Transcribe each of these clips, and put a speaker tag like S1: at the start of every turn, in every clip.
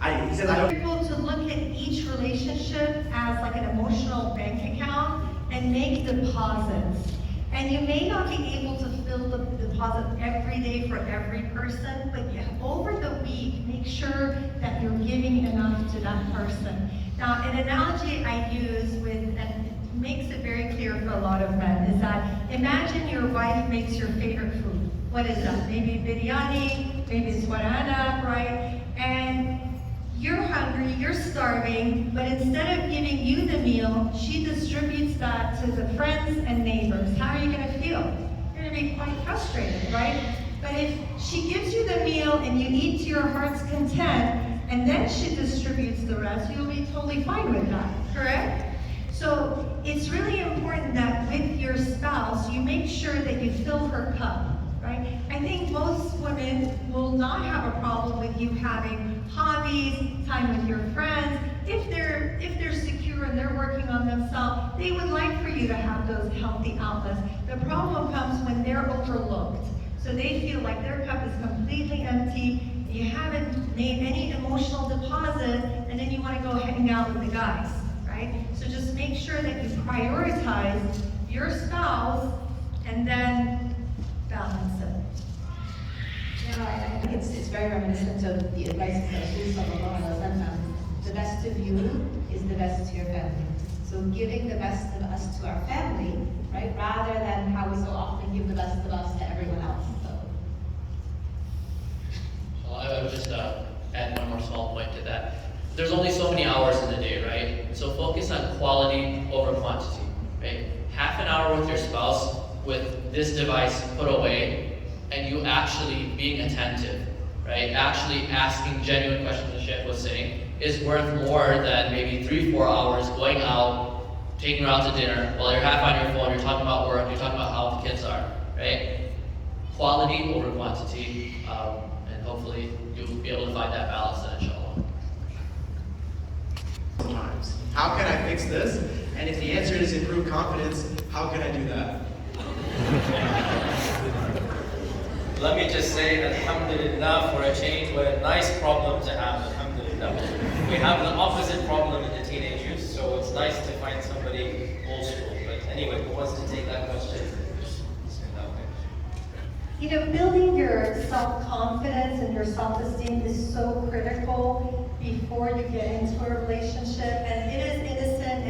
S1: He says, I don't.
S2: People to look at each relationship as like an emotional bank account and make deposits. And you may not be able to fill the deposit every day for every person, but over the week, make sure that you're giving enough to that person. Now, an analogy I use with, and it makes it very clear for a lot of men, is that imagine your wife makes your favorite food. What is that? Maybe biryani, maybe swarana, right? And you're hungry, you're starving, but instead of giving you the meal, she distributes that to the friends and neighbors. How are you gonna feel? You're gonna be quite frustrated, right? But if she gives you the meal and you eat to your heart's content, and then she distributes the rest, you'll be totally fine with that, correct? So it's really important that with your spouse, you make sure that you fill her cup, right? I think most women will not have a problem with you having hobbies, time with your friends. If they're secure and they're working on themselves, they would like for you to have those healthy outlets. The problem comes when they're overlooked. So they feel like their cup is completely empty, you haven't made any emotional deposit, and then you want to go hang out with the guys, right? So just make sure that you prioritize your spouse and then balance it.
S3: You know, I think it's very reminiscent of the advice of Rasul sallallahu alaihi wasallam. The best of you is the best to your family. So giving the best of us to our family, right, rather than how we so often give the best of us to everyone else.
S4: So I would just add one more small point to that. There's only so many hours in the day, right? So focus on quality over quantity, right? Half an hour with your spouse with this device put away, and you actually being attentive, right? Actually asking genuine questions, the Sheikh was saying, is worth more than maybe 3-4 hours going out, taking her out to dinner, while you're half on your phone, you're talking about work, you're talking about how the kids are, right? Quality over quantity, and hopefully you'll be able to find that balance then, inshallah.
S1: Sometimes. How can I fix this? And if the answer is improve confidence, how can I do that?
S5: Let me just say, alhamdulillah, for a change, what a nice problem to have, alhamdulillah. We have the opposite problem in the teenagers, so it's nice to find somebody old school. But anyway, who wants to take that question?
S2: You know, building your self-confidence and your self-esteem is so critical before you get into a relationship. And it is innocent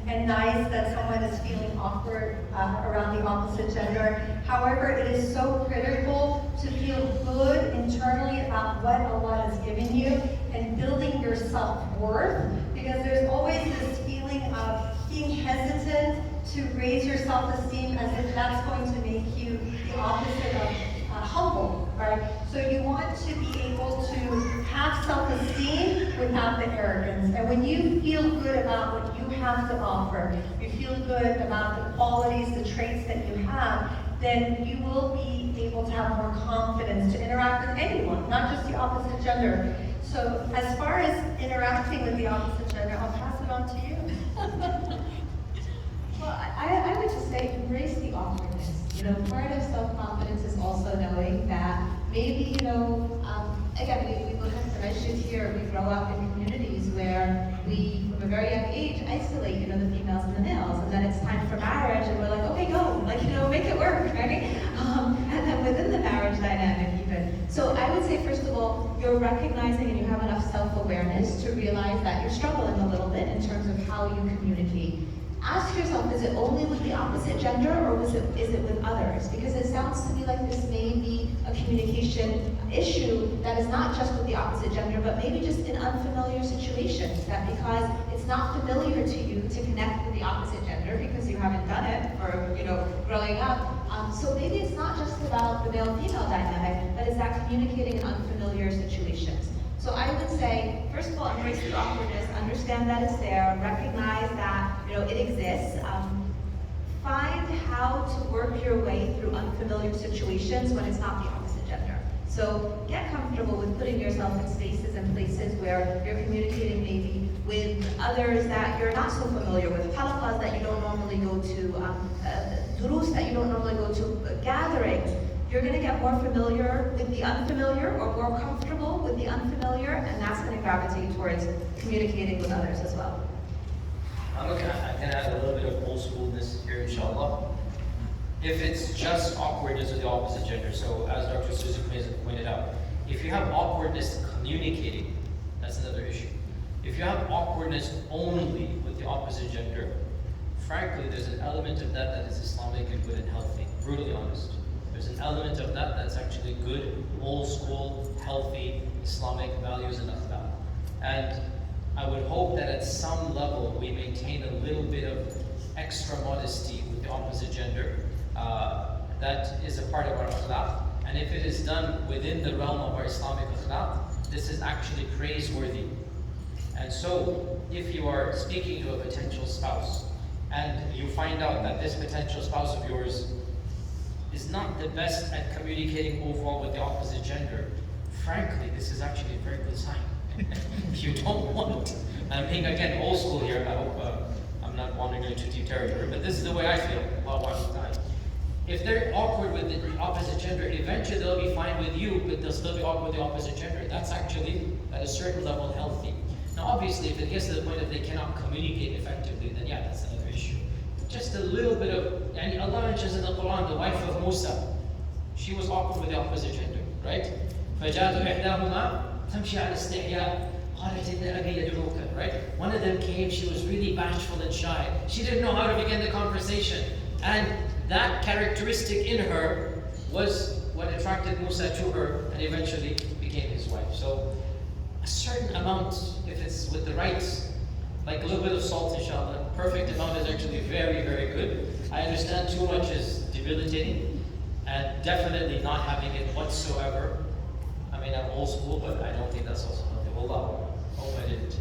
S2: and nice that someone is feeling awkward around the opposite gender. However, it is so critical to feel good internally about what Allah has given you and building your self-worth, because there's always this feeling of being hesitant to raise your self-esteem as if that's going to make you the opposite of humble, right? So you want to be able to have self-esteem without the arrogance. And when you feel good about what you have to offer, you feel good about the qualities, the traits that you have, then you will be able to have more confidence to interact with anyone, not just the opposite gender. So as far as interacting with the opposite gender, I'll pass it on to you.
S3: Well, I would just say embrace the awkwardness. You know, part of self-confidence is also knowing that maybe, you know, again, we look at the masjid here, we grow up in communities where we, from a very young age, isolate, you know, the females and the males, and then it's time for marriage, and we're like, okay, go, like, you know, make it work, right? And then within the marriage dynamic even. So I would say, first of all, you're recognizing and you have enough self-awareness to realize that you're struggling a little bit in terms of how you communicate. Ask yourself, is it only with the opposite gender or is it with others? Because it sounds to me like this may be a communication issue that is not just with the opposite gender, but maybe just in unfamiliar situations. That because it's not familiar to you to connect with the opposite gender because you haven't done it or, you know, growing up. So maybe it's not just about the male-female dynamic, but it's that communicating in unfamiliar situations. So I would say, first of all, embrace the awkwardness, understand that it's there, recognize that, you know, it exists. Find how to work your way through unfamiliar situations when it's not the opposite gender. So get comfortable with putting yourself in spaces and places where you're communicating maybe with others that you're not so familiar with, halaqas that you don't normally go to, durus that you don't normally go to, gatherings. you're going to get more familiar with the unfamiliar or more comfortable with the unfamiliar, and that's going to gravitate towards communicating with others as well.
S5: I can add a little bit of old schoolness here, inshallah. If it's just awkwardness with the opposite gender, so as Dr. Susan pointed out, if you have awkwardness communicating, that's another issue. If you have awkwardness only with the opposite gender, frankly, there's an element of that that is Islamic and good and healthy, brutally honest. There's an element of that that's actually good, old school, healthy Islamic values and akhlaq. And I would hope that at some level we maintain a little bit of extra modesty with the opposite gender. That is a part of our akhlaq. And if it is done within the realm of our Islamic akhlaq, this is actually praiseworthy. And so, if you are speaking to a potential spouse, and you find out that this potential spouse of yours is not the best at communicating overall with the opposite gender, frankly, this is actually a very good sign. You don't want, I'm being again old school here, I hope I'm not wandering into deep territory, but this is the way I feel while watching time. If they're awkward with the opposite gender, eventually they'll be fine with you, but they'll still be awkward with the opposite gender. That's actually, at a certain level, healthy. Now obviously, if it gets to the point that they cannot communicate effectively, then yeah, that's another issue. Just a little bit of, and Allah mentions in the Quran, the wife of Musa, she was awkward with the opposite gender, right? فَجَاءَتْ إِحْدَاهُمَا تَمْشِي عَلَى اسْتِحْيَاءٍ قَالَتْ إِنَّ أَبِي يَدْعُوكَ, right? One of them came, she was really bashful and shy. She didn't know how to begin the conversation. And that characteristic in her was what attracted Musa to her and eventually became his wife. So a certain amount, if it's with the right, like a little bit of salt, inshallah, perfect amount is actually very, very good. I understand too much is debilitating, and definitely not having it whatsoever. I mean, I'm old school, but I don't think that's also healthy. Wallah, hope I didn't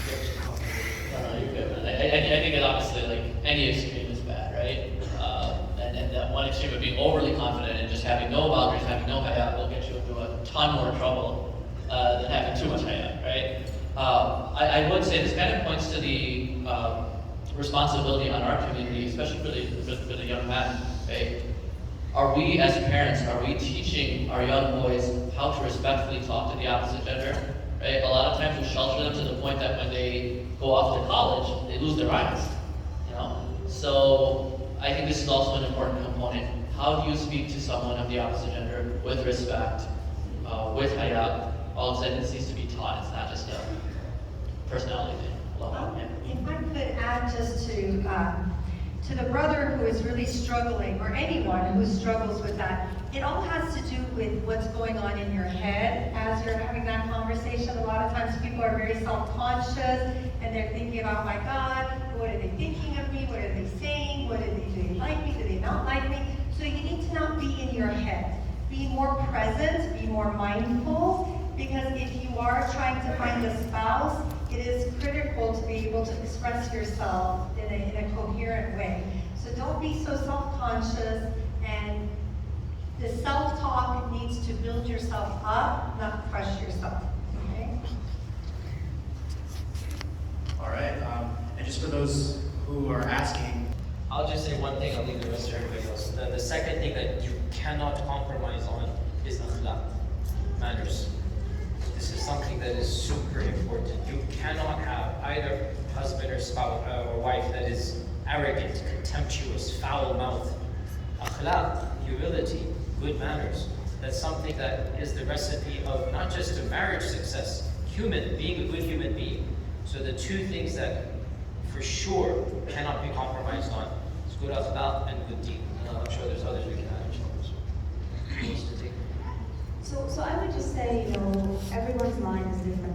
S5: get too complicated.
S4: No, you're good, man. I think it obviously, like, any extreme is bad, right? And that one extreme of being overly confident and just having no boundaries, having no hayat will get you into a ton more trouble than having too much hayat, right? I would say this kind of points to the responsibility on our community, especially for the young man, right? Are we, as parents, are we teaching our young boys how to respectfully talk to the opposite gender, right? A lot of times we shelter them to the point that when they go off to college, they lose their minds, you know? So I think this is also an important component. How do you speak to someone of the opposite gender with respect, with hayat? All of a sudden it needs to be taught. It's not just a personality thing.
S2: If I could add just to the brother who is really struggling, or anyone who struggles with that, it all has to do with what's going on in your head as you're having that conversation. A lot of times people are very self-conscious and they're thinking, oh my God, what are they thinking of me? What are they saying? Do they like me? Do they not like me? So you need to not be in your head. Be more present, be more mindful, because if you are trying to find a spouse, it is critical to be able to express yourself in a coherent way. So don't be so self-conscious, and the self-talk needs to build yourself up, not crush yourself. Okay?
S1: All right, and just for those who are asking,
S5: I'll just say one thing, I'll leave the rest to everybody else. The second thing that you cannot compromise on is akhlaq, manners. This is something that is super important. You cannot have either husband or spouse or wife that is arrogant, contemptuous, foul-mouthed. Akhlaq, humility, good manners. That's something that is the recipe of not just a marriage success, being a good human being. So the two things that for sure cannot be compromised on is good akhlaq and good deed. I'm sure there's others we can add, inshallah.
S3: So I would just say, everyone's mind is different.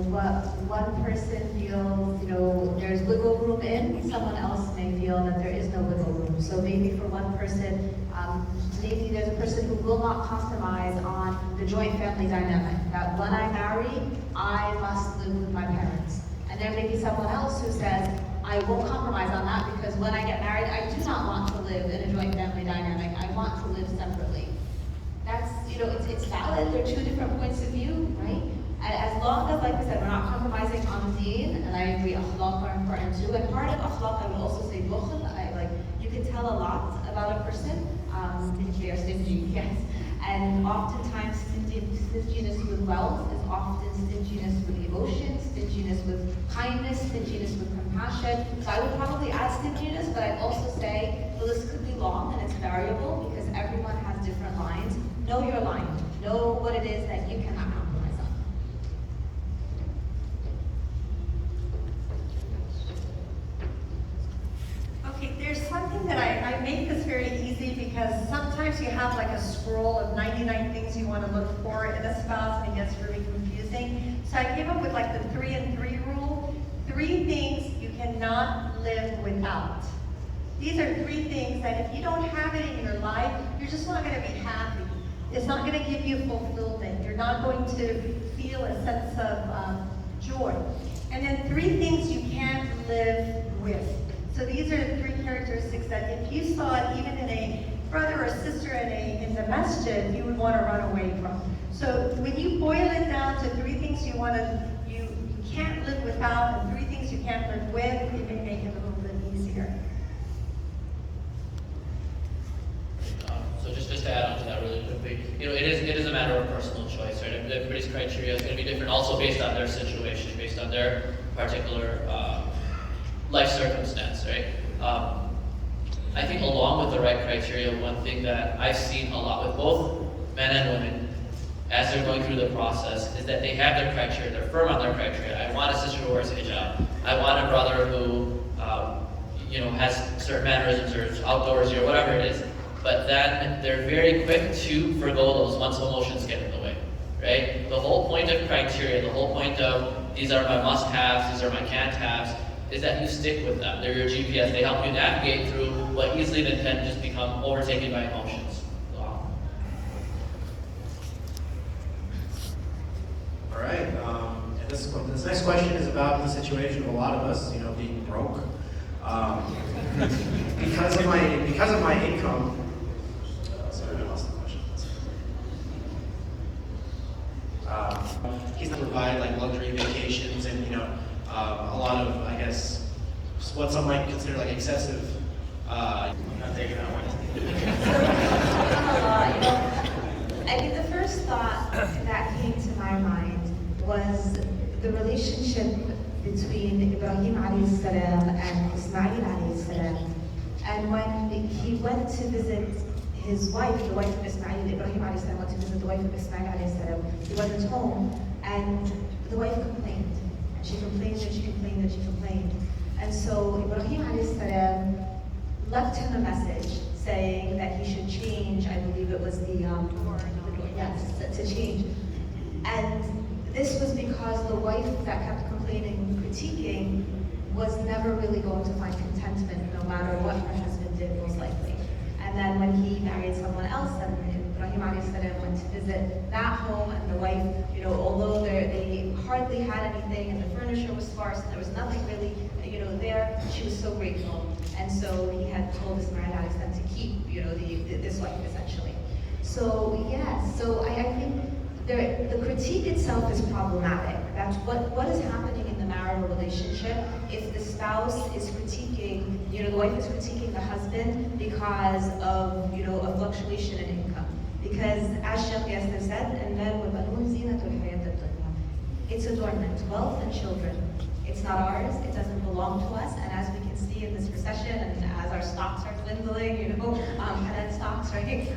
S3: What one person feels, there's wiggle room in, someone else may feel that there is no wiggle room. So maybe for one person, maybe there's a person who will not compromise on the joint family dynamic. That when I marry, I must live with my parents. And there may be someone else who says, I won't compromise on that because when I get married, I do not want to live in a joint family dynamic. I want to live separately. That's, it's valid. They're two different points of view, right? And as long as, like I said, we're not compromising on deen, and I agree, akhlaq are important too. And part of akhlaq, I would also say, bukhl, you can tell a lot about a person if they are stingy, yes. And oftentimes stinginess with wealth is often stinginess with emotion, stinginess with kindness, stinginess with compassion. So I would probably add stinginess, but I'd also say the list could be long and it's variable because everyone has different lines. Know your line. Know what it is that you cannot compromise on.
S2: Okay, there's something that I make this very easy because sometimes you have like a scroll of 99 things you want to look for in a spouse and it gets really confusing. So I came up with like the 3 and 3 rule. 3 things you cannot live without. These are 3 things that if you don't have it in your life, you're just not going to be happy. It's not going to give you fulfillment. You're not going to feel a sense of joy. And then 3 things you can't live with. So these are the 3 characteristics that if you saw it even in a brother or sister in the masjid, you would want to run away from. So when you boil it down to 3 things you can't live without and 3 things you can't live with, it may make it a little bit easier.
S4: So just to add on to that really quickly, it is a matter of personal choice, right? Everybody's criteria is going to be different, also based on their situation, based on their particular life circumstance, right? I think along with the right criteria, one thing that I've seen a lot with both men and women as they're going through the process is that they have their criteria, they're firm on their criteria. I want a sister who wears hijab. I want a brother who has certain mannerisms or is outdoorsy or whatever it is. But then they're very quick to forgo those once emotions get in the way, right? The whole point of criteria, the whole point of these are my must-haves, these are my can't-haves, is that you stick with them. They're your GPS. They help you navigate through what easily then can just become overtaken by emotions. Wow.
S1: All right. And this next question is about the situation of a lot of us, being broke. Because of my income. Sorry, I lost the question. He's not provide like luxury vacations and a lot of, I guess, what some might consider like excessive. I'm not taking that one.
S3: I think the first thought that came to my mind was the relationship between Ibrahim alayhi salam and Ismail alayhi salam. And when he went to visit his wife, the wife of Ismail, Ibrahim alayhi salam went to visit the wife of Ismail alayhi salam, he wasn't home, and the wife complained. And she complained and she complained and she complained. And so Ibrahim alayhi salam left him a message saying that he should change, I believe it was the yes, to change. And this was because the wife that kept complaining and critiquing was never really going to find contentment no matter what her husband did, most likely. And then when he married someone else, and Ibrahim alayhi salam went to visit that home, and the wife, although they hardly had anything and the furniture was sparse and there was nothing really, there, she was so grateful. And so he had told Ismail alayhi salam to keep, this wife essentially. So yes, so I think the critique itself is problematic. That's what is happening in the marital relationship if the spouse is critiquing, the wife is critiquing the husband because of, a fluctuation in income. Because as Sheikh Yasser said, it's adornment, wealth and children. It's not ours, it doesn't belong to us, and as we can see in this recession, and as our stocks are dwindling, and then stocks, right?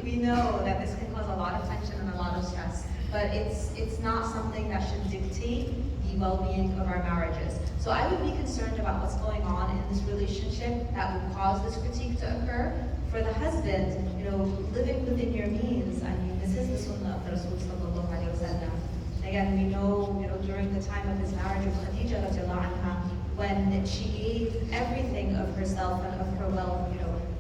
S3: We know that this can cause a lot of tension and a lot of stress, but it's not something that should dictate the well-being of our marriages. So I would be concerned about what's going on in this relationship that would cause this critique to occur. For the husband, living within your means, I mean, this is the sunnah of the Rasul sallallahu alaihi wasallam. Again, we know, during the time of his marriage with Khadija radiallahu anha, when she gave everything of herself and of her wealth,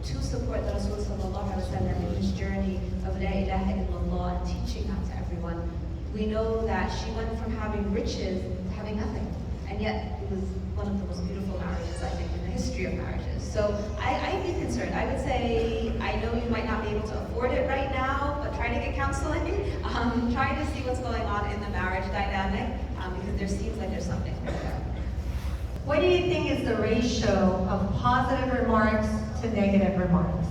S3: to support the Rasul sallallahu alaihi wasallam in his journey of La ilaha illallah and teaching that to everyone. We know that she went from having riches to having nothing, and yet it was one of the most beautiful marriages, I think, in the history of marriages. So I'd be concerned. I would say, I know you might not be able to afford it right now, but try to get counseling. Try to see what's going on in the marriage dynamic, because there seems like there's something there.
S2: What do you think is the ratio of positive remarks to negative remarks.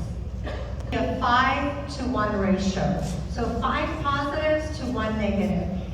S2: A 5 to 1 ratio. So 5 positives to 1 negative.